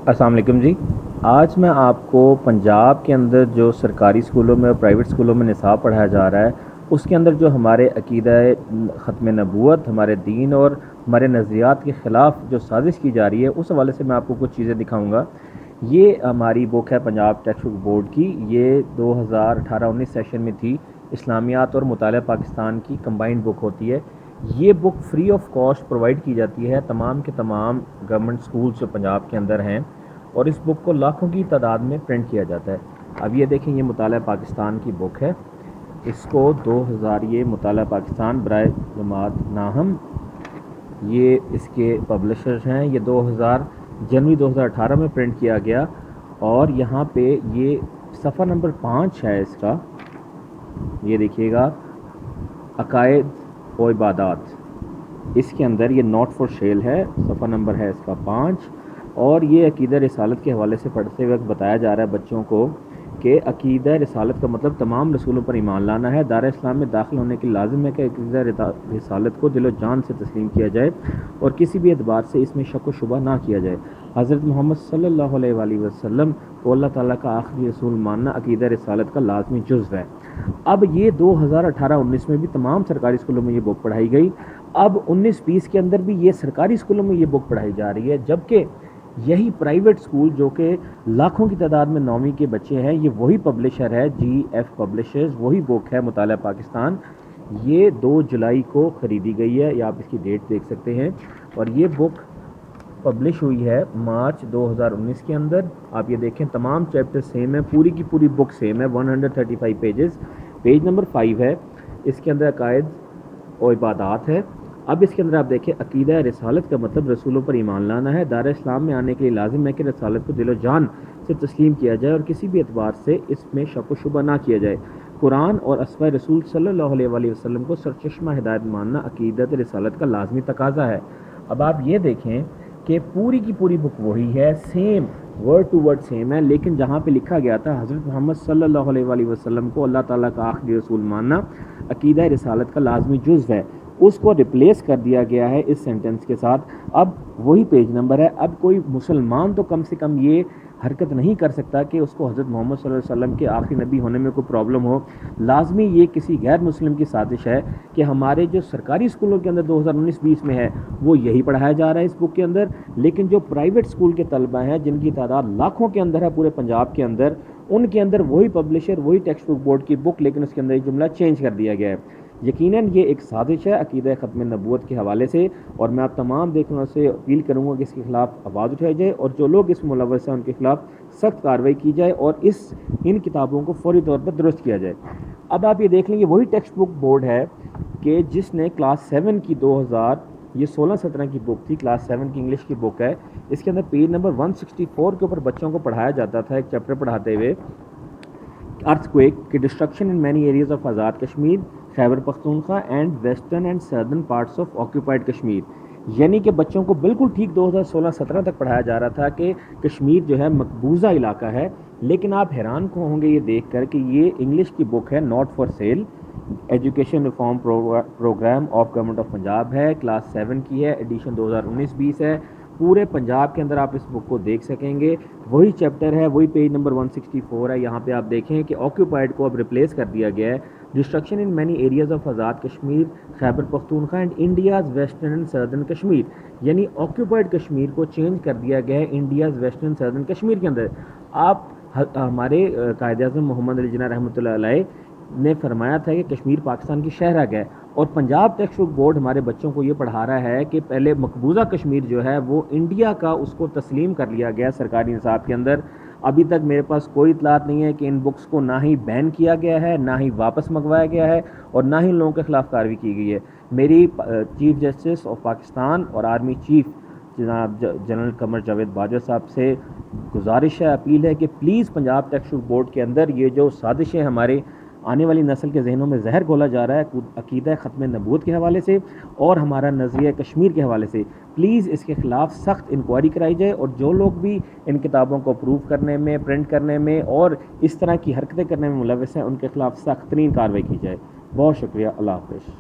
السلام علیکم جی۔ آج میں آپ کو پنجاب کے اندر جو سرکاری اسکولوں میں اور پرائیویٹ اسکولوں میں نصاب پڑھایا جا رہا ہے اس کے اندر جو ہمارے عقیدہ ختم نبوت، ہمارے دین اور ہمارے نظریات کے خلاف جو سازش کی جا رہی ہے اس حوالے سے میں آپ کو کچھ چیزیں دکھاؤں گا۔ یہ ہماری بک ہے پنجاب ٹیکسٹ بک بورڈ کی، یہ 2018-19 سیشن میں تھی۔ اسلامیات اور مطالعہ پاکستان کی کمبائنڈ بک ہوتی ہے۔ یہ بک فری آف کاسٹ پرووائڈ کی جاتی ہے تمام کے تمام گورنمنٹ اسکولز جو پنجاب کے اندر ہیں، اور اس بک کو لاکھوں کی تعداد میں پرنٹ کیا جاتا ہے۔ اب یہ دیکھیں، یہ مطالعہ پاکستان کی بک ہے، اس کو 2000 یہ مطالعہ پاکستان برائے جماعت ناہم، یہ اس کے پبلشرز ہیں۔ یہ جنوری 2018 میں پرنٹ کیا گیا، اور یہاں پہ یہ صفحہ نمبر 5 ہے اس کا، یہ دیکھیے گا، عقائد و عبادات۔ اس کے اندر یہ ناٹ فار سیل ہے، صفحہ نمبر ہے اس کا 5، اور یہ عقیدہ رسالت کے حوالے سے پڑھتے وقت بتایا جا رہا ہے بچوں کو کہ عقیدہ رسالت کا مطلب تمام رسولوں پر ایمان لانا ہے۔ دار اسلام میں داخل ہونے کے لازم ہے کہ عقیدہ رسالت کو دل و جان سے تسلیم کیا جائے اور کسی بھی اعتبار سے اس میں شک و شبہ نہ کیا جائے۔ حضرت محمد صلی اللہ علیہ وآلہ وسلم کو اللہ تعالیٰ کا آخری رسول ماننا عقیدہ رسالت کا لازمی جزو ہے۔ اب یہ 2018-19 میں بھی تمام سرکاری اسکولوں میں یہ بک پڑھائی گئی۔ اب 19-20 کے اندر بھی یہ سرکاری اسکولوں میں یہ بک پڑھائی جا رہی ہے، جبکہ یہی پرائیویٹ اسکول جو کہ لاکھوں کی تعداد میں 9ویں کے بچے ہیں، یہ وہی پبلشر ہے، جی ایف پبلشرز، وہی بک ہے مطالعہ پاکستان۔ یہ 2 جولائی کو خریدی گئی ہے، یا آپ اس کی ڈیٹ دیکھ سکتے ہیں، اور یہ بک پبلش ہوئی ہے مارچ 2019 کے اندر۔ آپ یہ دیکھیں، تمام چیپٹر سیم ہیں، پوری کی پوری بک سیم ہے، 135 پیجز۔ پیج نمبر 5 ہے، اس کے اندر عقائد و عبادات ہے۔ اب اس کے اندر آپ دیکھیں، عقیدہ رسالت کا مطلب رسولوں پر ایمان لانا ہے۔ دار اسلام میں آنے کے لیے لازم ہے کہ رسالت کو دل و جان سے تسلیم کیا جائے اور کسی بھی اعتبار سے اس میں شک و شبہ نہ کیا جائے۔ قرآن اور اصحاب رسول صلی اللہ علیہ وآلہ وسلم کو سرچشمہ ہدایت ماننا عقیدت رسالت کا لازمی تقاضا ہے۔ اب آپ یہ دیکھیں کہ پوری کی پوری بک وہی ہے، same word to word same ہے، لیکن جہاں پہ لکھا گیا تھا حضرت محمد صلی اللہ علیہ وآلہ وسلم کو اللہ تعالیٰ کا آخری رسول ماننا عقیدہ رسالت کا لازمی جزو ہے، اس کو ریپلیس کر دیا گیا ہے اس سینٹنس کے ساتھ۔ اب وہی پیج نمبر ہے۔ اب کوئی مسلمان تو کم سے کم یہ حرکت نہیں کر سکتا کہ اس کو حضرت محمد صلی اللہ علیہ وسلم کے آخری نبی ہونے میں کوئی پرابلم ہو۔ لازمی یہ کسی غیر مسلم کی سازش ہے کہ ہمارے جو سرکاری اسکولوں کے اندر 2019-20 میں ہے وہ یہی پڑھایا جا رہا ہے اس بک کے اندر، لیکن جو پرائیویٹ اسکول کے طلبہ ہیں جن کی تعداد لاکھوں کے اندر ہے پورے پنجاب کے اندر، ان کے اندر وہی پبلشر، وہی ٹیکسٹ بک بورڈ کی بک، لیکن اس کے اندر یہ جملہ چینج کر دیا گیا ہے۔ یقیناً یہ ایک سازش ہے عقیدہ ختم نبوت کے حوالے سے، اور میں آپ تمام دیکھنے والوں سے اپیل کروں گا کہ اس کے خلاف آواز اٹھائی جائے، اور جو لوگ اس ملوث ہیں ان کے خلاف سخت کارروائی کی جائے اور ان کتابوں کو فوری طور پر درست کیا جائے۔ اب آپ یہ دیکھ لیں، یہ وہی ٹیکسٹ بک بورڈ ہے کہ جس نے کلاس 7 کی 16-17 کی بک تھی، کلاس 7 کی انگلش کی بک ہے۔ اس کے اندر پیج نمبر 164 کے اوپر بچوں کو پڑھایا جاتا تھا، ایک چیپٹر پڑھاتے ہوئے، ارتھ کویک کی destruction in many areas of Azad Kashmir, Khyber Pakhtunkhwa and western and southern parts of occupied Kashmir. یعنی کہ بچوں کو بالکل ٹھیک 2016-17 تک پڑھایا جا رہا تھا کہ کشمیر جو ہے مقبوضہ علاقہ ہے، لیکن آپ حیران کو ہوں گے یہ دیکھ کر کہ یہ انگلش کی بک ہے، not for sale, education reform programme of government of Punjab ہے، کلاس 7 کی ہے، ایڈیشن 2019-20 ہے۔ پورے پنجاب کے اندر آپ اس بک کو دیکھ سکیں گے، وہی چیپٹر ہے، وہی پیج نمبر 164 ہے۔ یہاں پہ آپ دیکھیں کہ آکوپائڈ کو اب ریپلیس کر دیا گیا ہے، destruction in many areas of Azad Kashmir, Khyber Pakhtunkhwa and India's western and southern Kashmir, یعنی آکوپائڈ کشمیر کو چینج کر دیا گیا ہے انڈیاز ویسٹرن سدرن کشمیر کے اندر۔ آپ ہمارے قائد اعظم محمد علی جناح رحمۃ اللہ علیہ نے فرمایا تھا کہ کشمیر پاکستان کی شہرگ ہے، اور پنجاب ٹیکسٹ بک بورڈ ہمارے بچوں کو یہ پڑھا رہا ہے کہ پہلے مقبوضہ کشمیر جو ہے وہ انڈیا کا، اس کو تسلیم کر لیا گیا سرکاری نصاب کے اندر۔ ابھی تک میرے پاس کوئی اطلاعات نہیں ہے کہ ان بکس کو نہ ہی بین کیا گیا ہے، نہ ہی واپس منگوایا گیا ہے، اور نہ ہی ان لوگوں کے خلاف کارروائی کی گئی ہے۔ میری چیف جسٹس آف پاکستان اور آرمی چیف جناب جنرل قمر جاوید باجوہ صاحب سے گزارش ہے، اپیل ہے کہ please Punjab text book board کے اندر یہ جو سازشیں ہمارے آنے والی نسل کے ذہنوں میں زہر گھولا جا رہا ہے عقیدہ ختم نبوت کے حوالے سے اور ہمارا نظریہ کشمیر کے حوالے سے، پلیز اس کے خلاف سخت انکوائری کرائی جائے، اور جو لوگ بھی ان کتابوں کو اپروو کرنے میں، پرنٹ کرنے میں اور اس طرح کی حرکتیں کرنے میں ملوث ہیں ان کے خلاف سخت ترین کارروائی کی جائے۔ بہت شکریہ، اللہ حافظ۔